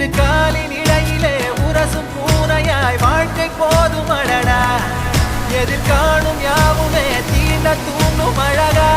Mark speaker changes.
Speaker 1: இரு காலின் இடையிலே உரசும் பூனையாய் வாழ்க்கை போதும் அடடா எதிர்காணும் யாவுமே தீண்ட தூண்டும் அழகா